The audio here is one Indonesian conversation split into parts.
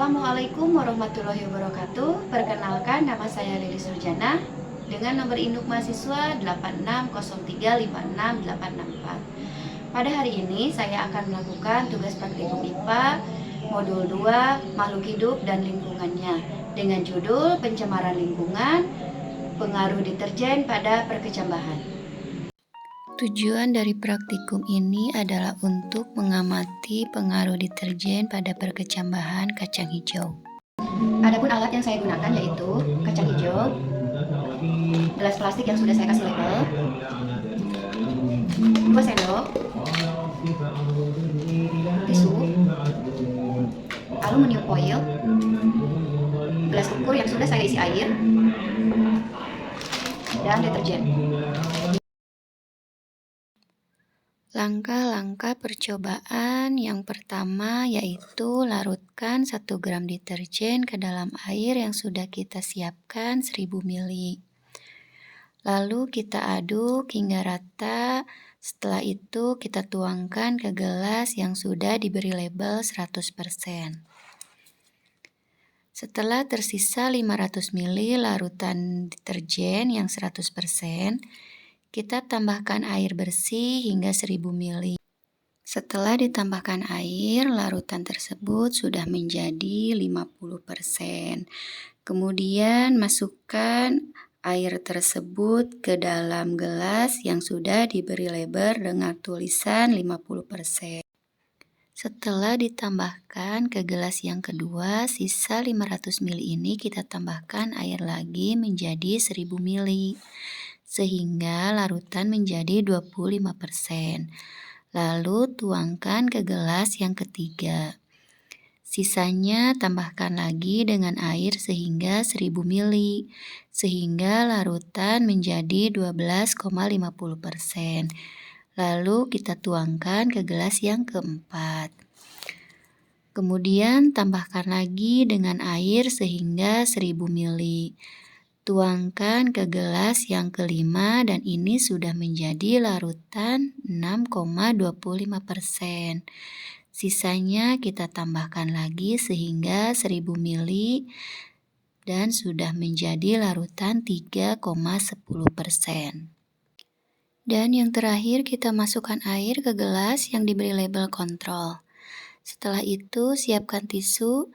Assalamualaikum warahmatullahi wabarakatuh. Perkenalkan, nama saya Lili Surjana dengan nomor induk mahasiswa 86035684. Pada hari ini saya akan melakukan tugas praktikum IPA modul 2 Makhluk Hidup dan Lingkungannya dengan judul Pencemaran Lingkungan, Pengaruh Deterjen pada Perkecambahan. Tujuan dari praktikum ini adalah untuk mengamati pengaruh deterjen pada perkecambahan kacang hijau. Adapun alat yang saya gunakan yaitu kacang hijau, gelas plastik yang sudah saya kasih label, 2 sendok, tisu, aluminium foil, gelas ukur yang sudah saya isi air, dan deterjen. Langkah-langkah percobaan yang pertama yaitu larutkan 1 gram deterjen ke dalam air yang sudah kita siapkan 1000 ml. Lalu kita aduk hingga rata, setelah itu kita tuangkan ke gelas yang sudah diberi label 100%. Setelah tersisa 500 ml larutan deterjen yang 100%, kita tambahkan air bersih hingga 1000 ml. Setelah ditambahkan air, larutan tersebut sudah menjadi 50%. Kemudian masukkan air tersebut ke dalam gelas yang sudah diberi label dengan tulisan 50%. Setelah ditambahkan ke gelas yang kedua, sisa 500 ml ini kita tambahkan air lagi menjadi 1000 ml. Sehingga larutan menjadi 25%. Lalu tuangkan ke gelas yang ketiga. Sisanya tambahkan lagi dengan air sehingga 1000 ml. Sehingga larutan menjadi 12,50%. Lalu kita tuangkan ke gelas yang keempat. Kemudian tambahkan lagi dengan air sehingga 1000 ml. Tuangkan ke gelas yang kelima dan ini sudah menjadi larutan 6,25%. Sisanya kita tambahkan lagi sehingga 1000 ml dan sudah menjadi larutan 3,10%. Dan yang terakhir kita masukkan air ke gelas yang diberi label kontrol. Setelah itu siapkan tisu.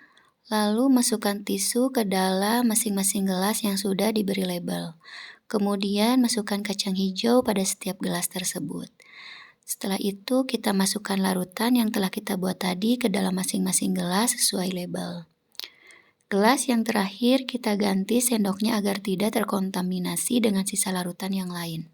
Lalu masukkan tisu ke dalam masing-masing gelas yang sudah diberi label. Kemudian masukkan kacang hijau pada setiap gelas tersebut. Setelah itu kita masukkan larutan yang telah kita buat tadi ke dalam masing-masing gelas sesuai label. Gelas yang terakhir kita ganti sendoknya agar tidak terkontaminasi dengan sisa larutan yang lain.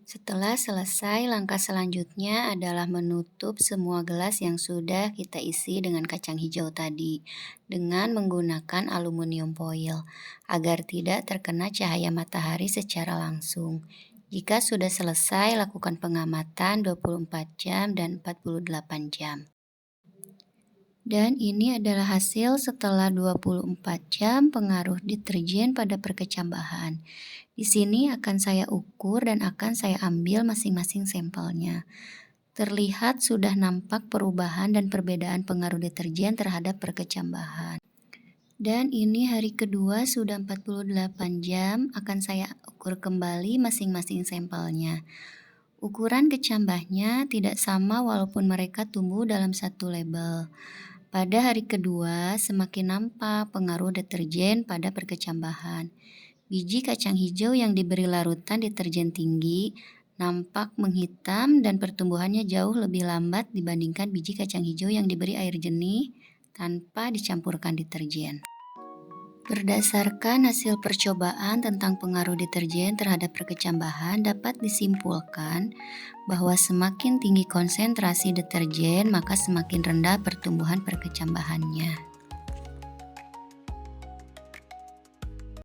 Setelah selesai, langkah selanjutnya adalah menutup semua gelas yang sudah kita isi dengan kacang hijau tadi dengan menggunakan aluminium foil agar tidak terkena cahaya matahari secara langsung. Jika sudah selesai, lakukan pengamatan 24 jam dan 48 jam. Dan ini adalah hasil setelah 24 jam pengaruh deterjen pada perkecambahan. Di sini akan saya ukur dan akan saya ambil masing-masing sampelnya. Terlihat sudah nampak perubahan dan perbedaan pengaruh deterjen terhadap perkecambahan. Dan ini hari kedua sudah 48 jam akan saya ukur kembali masing-masing sampelnya. Ukuran kecambahnya tidak sama walaupun mereka tumbuh dalam satu label. Pada hari kedua semakin nampak pengaruh deterjen pada perkecambahan. Biji kacang hijau yang diberi larutan deterjen tinggi nampak menghitam dan pertumbuhannya jauh lebih lambat dibandingkan biji kacang hijau yang diberi air jernih tanpa dicampurkan deterjen. Berdasarkan hasil percobaan tentang pengaruh deterjen terhadap perkecambahan dapat disimpulkan bahwa semakin tinggi konsentrasi deterjen maka semakin rendah pertumbuhan perkecambahannya.